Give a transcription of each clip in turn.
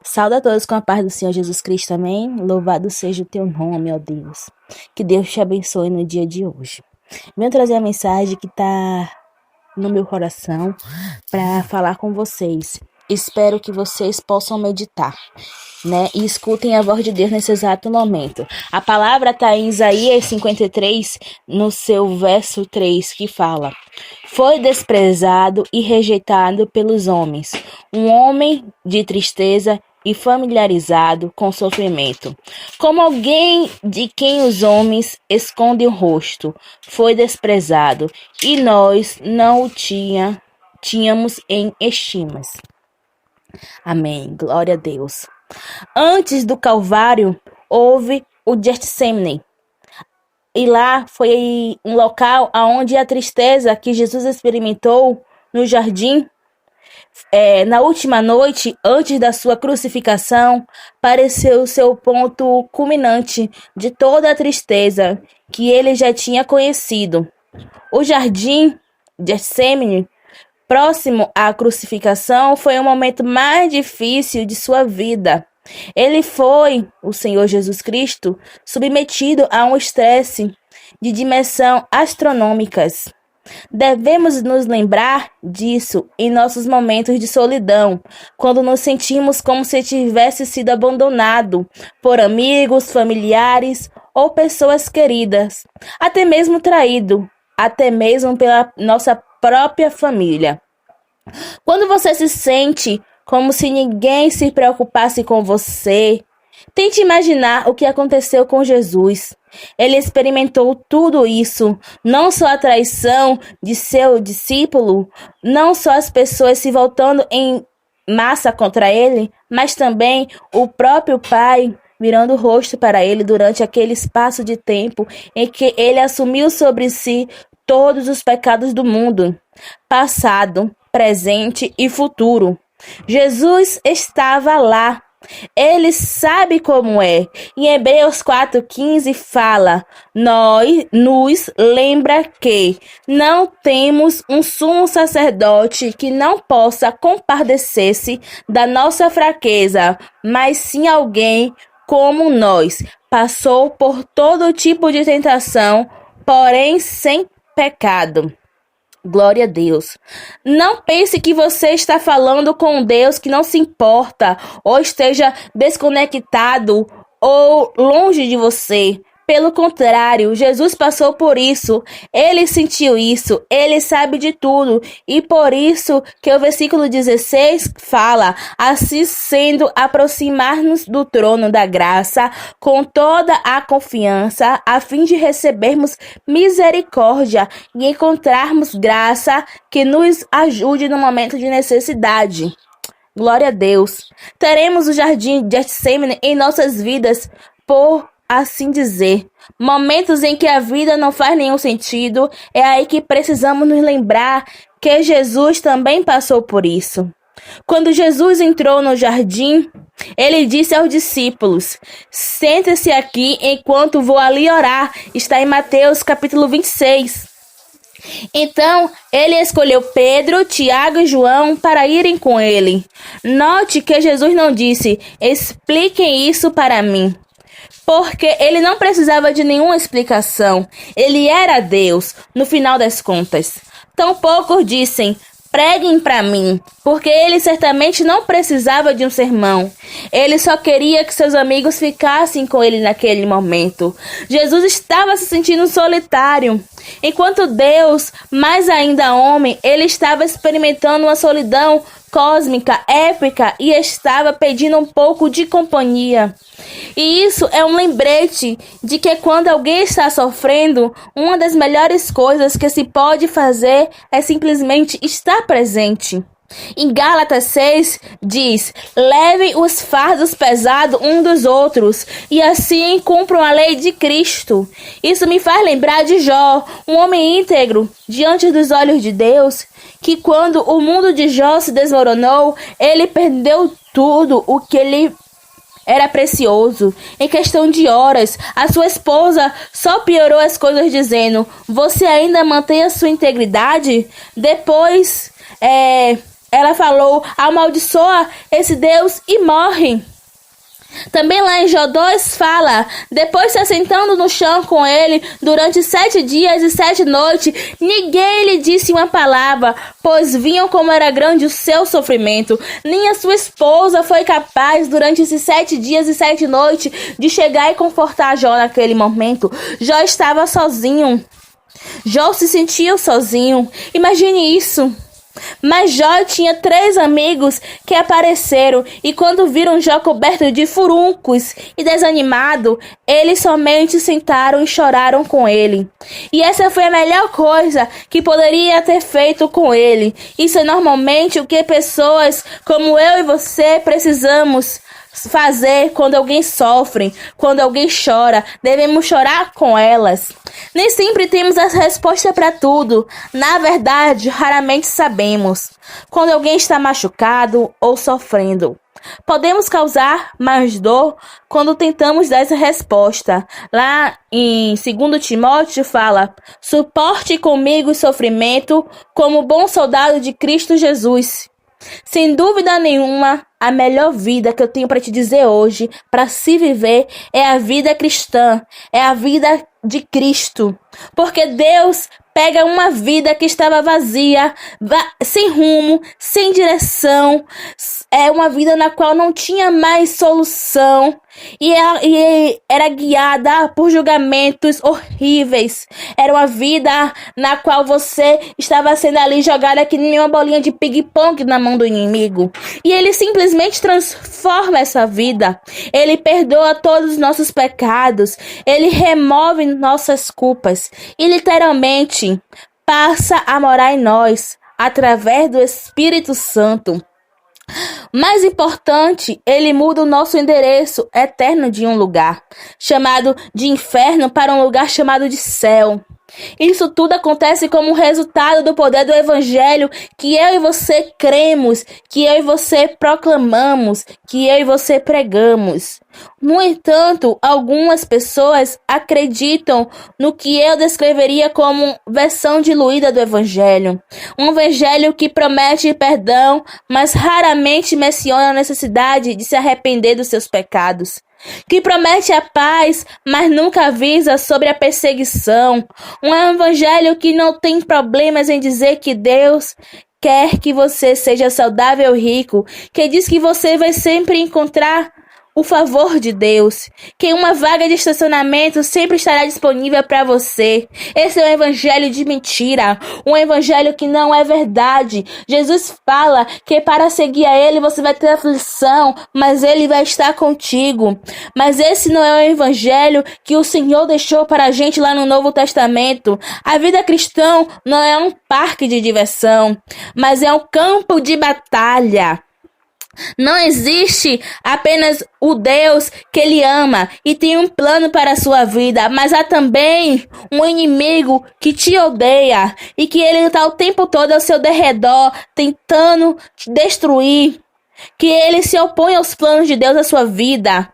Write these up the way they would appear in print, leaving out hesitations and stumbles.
Saúde a todos com a paz do Senhor Jesus Cristo, amém? Louvado seja o teu nome, ó Deus. Que Deus te abençoe no dia de hoje. Venho trazer a mensagem que está no meu coração para falar com vocês. Espero que vocês possam meditar, e escutem a voz de Deus nesse exato momento. A palavra está em Isaías 53, no seu verso 3, que fala: Foi desprezado e rejeitado pelos homens, um homem de tristeza e familiarizado com sofrimento. Como alguém de quem os homens escondem o rosto, foi desprezado, e nós não o tínhamos em estimas. Amém. Glória a Deus. Antes do Calvário, houve o Getsemane. E lá foi um local onde a tristeza que Jesus experimentou no jardim, na última noite, antes da sua crucificação, pareceu ser o ponto culminante de toda a tristeza que ele já tinha conhecido. O jardim Getsemane, próximo à crucificação, foi o momento mais difícil de sua vida. Ele foi, o Senhor Jesus Cristo, submetido a um estresse de dimensão astronômicas. Devemos nos lembrar disso em nossos momentos de solidão, quando nos sentimos como se tivesse sido abandonado por amigos, familiares ou pessoas queridas, até mesmo traído, até mesmo pela nossa própria família. Quando você se sente como se ninguém se preocupasse com você, tente imaginar o que aconteceu com Jesus. Ele experimentou tudo isso, não só a traição de seu discípulo, não só as pessoas se voltando em massa contra ele, mas também o próprio Pai virando o rosto para ele durante aquele espaço de tempo em que ele assumiu sobre si todos os pecados do mundo, passado, presente e futuro. Jesus estava lá. Ele sabe como é. Em Hebreus 4,15 fala: nos lembra que não temos um sumo sacerdote que não possa compadecer-se da nossa fraqueza, mas sim alguém como nós. Passou por todo tipo de tentação, porém sem pecado. Glória a Deus. Não pense que você está falando com um Deus que não se importa, ou esteja desconectado, ou longe de você. Pelo contrário, Jesus passou por isso, ele sentiu isso, ele sabe de tudo, e por isso que o versículo 16 fala: assim sendo, aproximar-nos do trono da graça com toda a confiança, a fim de recebermos misericórdia e encontrarmos graça que nos ajude no momento de necessidade. Glória a Deus. Teremos o jardim de Getsemane em nossas vidas, por assim dizer, momentos em que a vida não faz nenhum sentido. É aí que precisamos nos lembrar que Jesus também passou por isso. Quando Jesus entrou no jardim, ele disse aos discípulos: sente-se aqui enquanto vou ali orar. Está em Mateus capítulo 26. Então, ele escolheu Pedro, Tiago e João para irem com ele. Note que Jesus não disse: expliquem isso para mim, porque ele não precisava de nenhuma explicação. Ele era Deus, no final das contas. Tampouco dissem: preguem para mim, porque ele certamente não precisava de um sermão. Ele só queria que seus amigos ficassem com ele naquele momento. Jesus estava se sentindo solitário. Enquanto Deus, mais ainda homem, ele estava experimentando uma solidão cósmica, épica, e estava pedindo um pouco de companhia. E isso é um lembrete de que quando alguém está sofrendo, uma das melhores coisas que se pode fazer é simplesmente estar presente. Em Gálatas 6 diz: levem os fardos pesados uns dos outros e assim cumpram a lei de Cristo. Isso me faz lembrar de Jó, um homem íntegro diante dos olhos de Deus, que quando o mundo de Jó se desmoronou, ele perdeu tudo o que ele era precioso. Em questão de horas, a sua esposa só piorou as coisas dizendo: você ainda mantém a sua integridade? Depois, ela falou: amaldiçoa esse Deus e morre. Também lá em Jó 2 fala: depois se assentando no chão com ele durante 7 dias e 7 noites, ninguém lhe disse uma palavra, pois viam como era grande o seu sofrimento. Nem a sua esposa foi capaz durante esses 7 dias e 7 noites de chegar e confortar Jó naquele momento. Jó estava sozinho. Jó se sentia sozinho. Imagine isso. Mas Jó tinha 3 amigos que apareceram, e quando viram Jó coberto de furuncos e desanimado, eles somente sentaram e choraram com ele. E essa foi a melhor coisa que poderia ter feito com ele. Isso é normalmente o que pessoas como eu e você precisamos fazer quando alguém sofre, quando alguém chora. Devemos chorar com elas. Nem sempre temos a resposta para tudo. Na verdade, raramente sabemos quando alguém está machucado ou sofrendo. Podemos causar mais dor quando tentamos dar essa resposta. Lá em 2 Timóteo fala: suporte comigo o sofrimento como bom soldado de Cristo Jesus. Sem dúvida nenhuma, a melhor vida que eu tenho para te dizer hoje, para se viver, é a vida cristã, é a vida de Cristo. Porque Deus pega uma vida que estava vazia, sem rumo, sem direção, é uma vida na qual não tinha mais solução, e era guiada por julgamentos horríveis. Era uma vida na qual você estava sendo ali jogada que nem uma bolinha de ping-pong na mão do inimigo. E ele simplesmente transforma essa vida. Ele perdoa todos os nossos pecados. Ele remove nossas culpas. E literalmente passa a morar em nós através do Espírito Santo. Mais importante, ele muda o nosso endereço eterno de um lugar chamado de inferno para um lugar chamado de céu. Isso tudo acontece como resultado do poder do Evangelho que eu e você cremos, que eu e você proclamamos, que eu e você pregamos. No entanto, algumas pessoas acreditam no que eu descreveria como versão diluída do Evangelho. Um Evangelho que promete perdão, mas raramente menciona a necessidade de se arrepender dos seus pecados. Que promete a paz, mas nunca avisa sobre a perseguição. Um evangelho que não tem problemas em dizer que Deus quer que você seja saudável e rico, que diz que você vai sempre encontrar o favor de Deus, que uma vaga de estacionamento sempre estará disponível para você. Esse é um evangelho de mentira, um evangelho que não é verdade. Jesus fala que para seguir a ele você vai ter aflição, mas ele vai estar contigo. Mas esse não é o evangelho que o Senhor deixou para a gente lá no Novo Testamento. A vida cristã não é um parque de diversão, mas é um campo de batalha. Não existe apenas o Deus que ele ama e tem um plano para a sua vida, mas há também um inimigo que te odeia e que ele está o tempo todo ao seu derredor tentando te destruir, que ele se opõe aos planos de Deus na sua vida.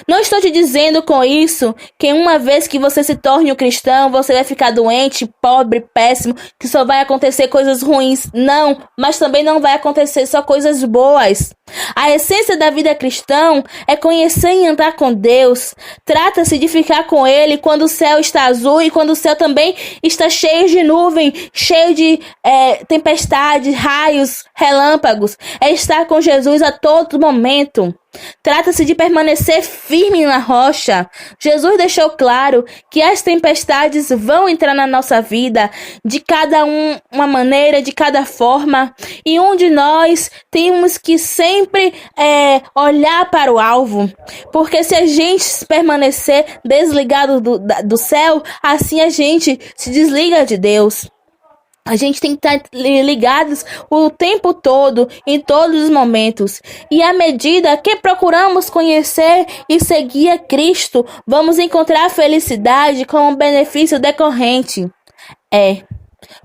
Não estou te dizendo com isso que uma vez que você se torne um cristão, você vai ficar doente, pobre, péssimo, que só vai acontecer coisas ruins. Não, mas também não vai acontecer só coisas boas. A essência da vida cristã é conhecer e andar com Deus. Trata-se de ficar com Ele quando o céu está azul e quando o céu também está cheio de nuvem, cheio de tempestades, raios, relâmpagos. É estar com Jesus a todo momento. Trata-se de permanecer firme na rocha. Jesus deixou claro que as tempestades vão entrar na nossa vida de cada uma maneira, de cada forma, e um de nós temos que sempre olhar para o alvo, porque se a gente permanecer desligado do céu, assim a gente se desliga de Deus. A gente tem que estar ligados o tempo todo, em todos os momentos. E à medida que procuramos conhecer e seguir a Cristo, vamos encontrar felicidade como benefício decorrente.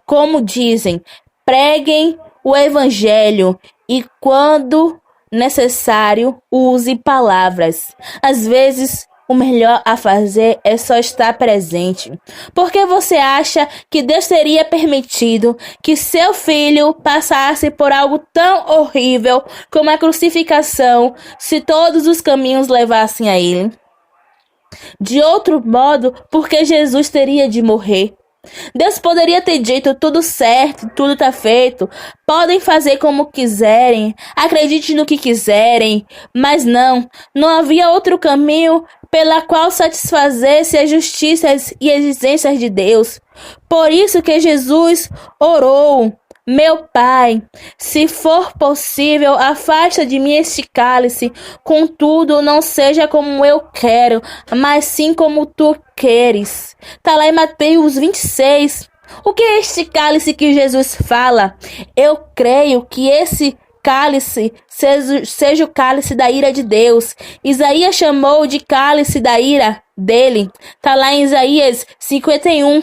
Como dizem, preguem o Evangelho e quando necessário, use palavras. Às vezes, o melhor a fazer é só estar presente. Porque você acha que Deus teria permitido que seu filho passasse por algo tão horrível como a crucificação se todos os caminhos levassem a ele? De outro modo, porque Jesus teria de morrer. Deus poderia ter dito tudo certo, tudo tá feito, podem fazer como quiserem, acredite no que quiserem, mas não havia outro caminho pela qual satisfazesse as justiças e exigências de Deus. Por isso que Jesus orou: meu Pai, se for possível, afasta de mim este cálice. Contudo, não seja como eu quero, mas sim como tu queres. Tá lá em Mateus 26. O que é este cálice que Jesus fala? Eu creio que esse cálice seja o cálice da ira de Deus. Isaías chamou de cálice da ira dele. Tá lá em Isaías 51.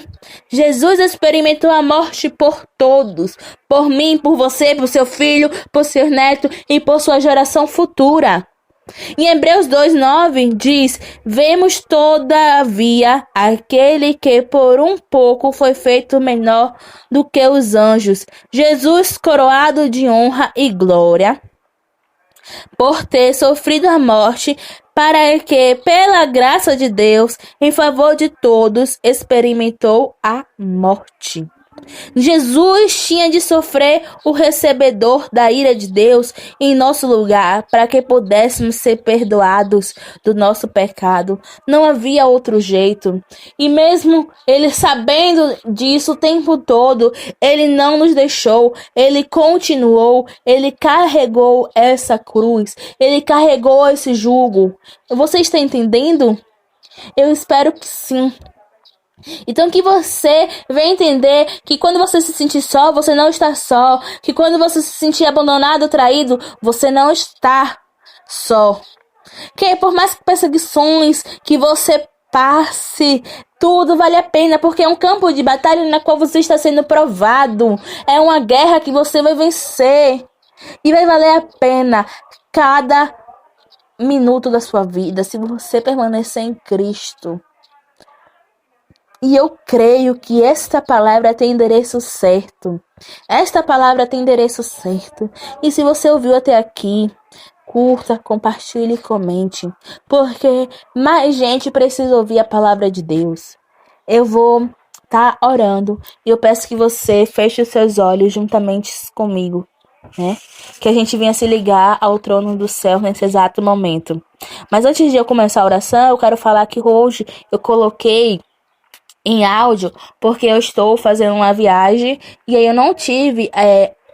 Jesus experimentou a morte por todos. Por mim, por você, por seu filho, por seu neto e por sua geração futura. Em Hebreus 2:9 diz: vemos todavia aquele que por um pouco foi feito menor do que os anjos, Jesus coroado de honra e glória, por ter sofrido a morte, para que, pela graça de Deus, em favor de todos, experimentou a morte. Jesus tinha de sofrer o recebedor da ira de Deus em nosso lugar, para que pudéssemos ser perdoados do nosso pecado. Não havia outro jeito. E mesmo ele sabendo disso o tempo todo, ele não nos deixou. Ele continuou, ele carregou essa cruz, ele carregou esse jugo. Você está entendendo? Eu espero que sim. Então que você venha entender que quando você se sentir só, você não está só. Que quando você se sentir abandonado, traído, você não está só. Que por mais perseguições que você passe, tudo vale a pena, porque é um campo de batalha na qual você está sendo provado. É uma guerra que você vai vencer. E vai valer a pena cada minuto da sua vida se você permanecer em Cristo. E eu creio que esta palavra tem endereço certo. Esta palavra tem endereço certo. E se você ouviu até aqui, curta, compartilhe e comente. Porque mais gente precisa ouvir a palavra de Deus. Eu vou estar orando. E eu peço que você feche os seus olhos juntamente comigo, né? Que a gente venha se ligar ao trono do céu nesse exato momento. Mas antes de eu começar a oração, eu quero falar que hoje eu coloquei em áudio, porque eu estou fazendo uma viagem e aí eu não tive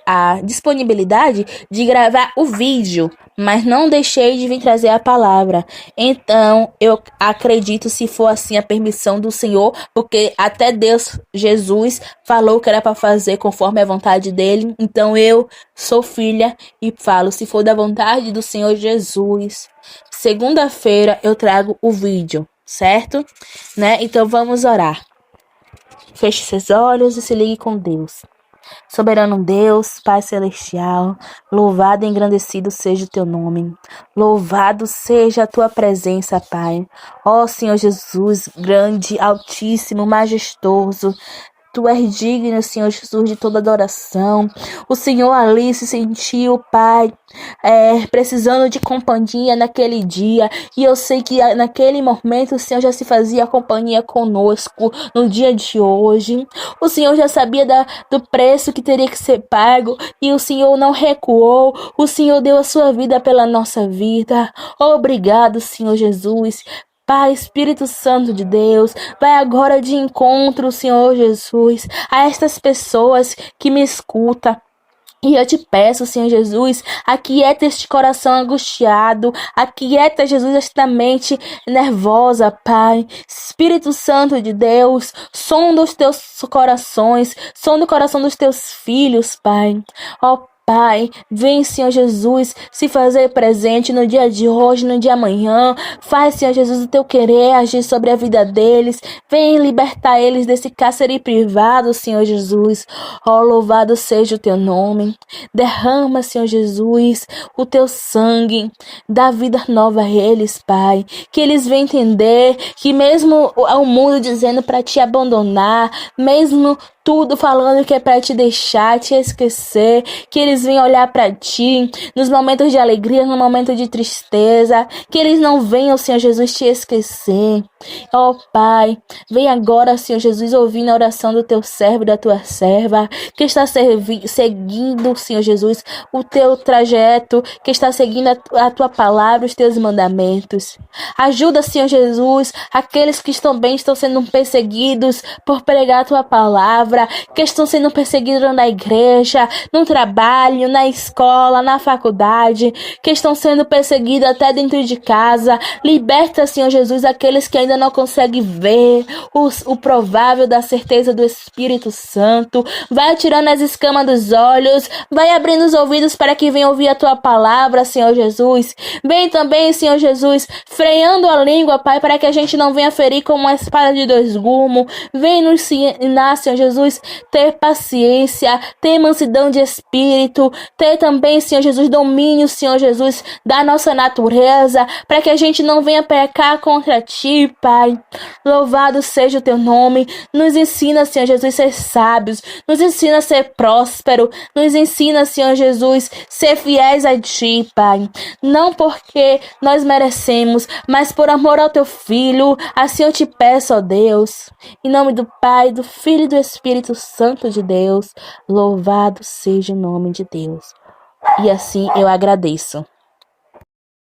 a disponibilidade de gravar o vídeo, mas não deixei de vir trazer a palavra. Então, eu acredito, se for assim a permissão do Senhor, porque até Deus, Jesus, falou que era para fazer conforme a vontade dele. Então, eu sou filha e falo, se for da vontade do Senhor Jesus, segunda-feira eu trago o vídeo. Certo? Né? Então vamos orar. Feche seus olhos e se ligue com Deus. Soberano Deus, Pai Celestial, louvado e engrandecido seja o teu nome. Louvado seja a tua presença, Pai. Ó Senhor Jesus, grande, altíssimo, majestoso. Tu és digno, Senhor Jesus, de toda adoração. O Senhor ali se sentiu, Pai, precisando de companhia naquele dia. E eu sei que naquele momento o Senhor já se fazia companhia conosco no dia de hoje. O Senhor já sabia do preço que teria que ser pago. E o Senhor não recuou. O Senhor deu a sua vida pela nossa vida. Obrigado, Senhor Jesus. Pai, Espírito Santo de Deus, vai agora de encontro, Senhor Jesus, a estas pessoas que me escutam. E eu te peço, Senhor Jesus, aquieta este coração angustiado, aquieta, Jesus, esta mente nervosa, Pai. Espírito Santo de Deus, sonda os teus corações, sonda o coração dos teus filhos, Pai. Ó Pai, vem, Senhor Jesus, se fazer presente no dia de hoje, no dia de amanhã. Faz, Senhor Jesus, o teu querer agir sobre a vida deles. Vem libertar eles desse cárcere privado, Senhor Jesus. Ó, louvado seja o teu nome. Derrama, Senhor Jesus, o teu sangue. Dá vida nova a eles, Pai. Que eles venham entender que mesmo o mundo dizendo para te abandonar, mesmo tudo falando que é para te deixar, te esquecer, que eles venham olhar para ti nos momentos de alegria, no momento de tristeza, que eles não venham, Senhor Jesus, te esquecer. Ó Pai, vem agora, Senhor Jesus, ouvindo a oração do teu servo e da tua serva, que está seguindo, Senhor Jesus, o teu trajeto, que está seguindo a tua palavra, os teus mandamentos. Ajuda, Senhor Jesus, aqueles que estão sendo perseguidos por pregar a tua palavra, que estão sendo perseguidos na igreja, no trabalho, na escola, na faculdade, que estão sendo perseguidos até dentro de casa. Liberta, Senhor Jesus, aqueles que ainda não conseguem ver o provável da certeza do Espírito Santo. Vai tirando as escamas dos olhos, vai abrindo os ouvidos para que venham ouvir a tua palavra, Senhor Jesus. Vem também, Senhor Jesus, freando a língua, Pai, para que a gente não venha ferir como uma espada de dois gumes. Vem nos ensinar, Senhor Jesus, ter paciência, ter mansidão de espírito, ter também, Senhor Jesus, domínio, Senhor Jesus, da nossa natureza, para que a gente não venha pecar contra ti, Pai. Louvado seja o teu nome. Nos ensina, Senhor Jesus, a ser sábios, nos ensina a ser próspero, nos ensina, Senhor Jesus, ser fiéis a ti, Pai. Não porque nós merecemos, mas por amor ao teu Filho. Assim eu te peço, ó Deus, em nome do Pai, do Filho e do Espírito Santo de Deus. Louvado seja o nome de Deus. E assim eu agradeço.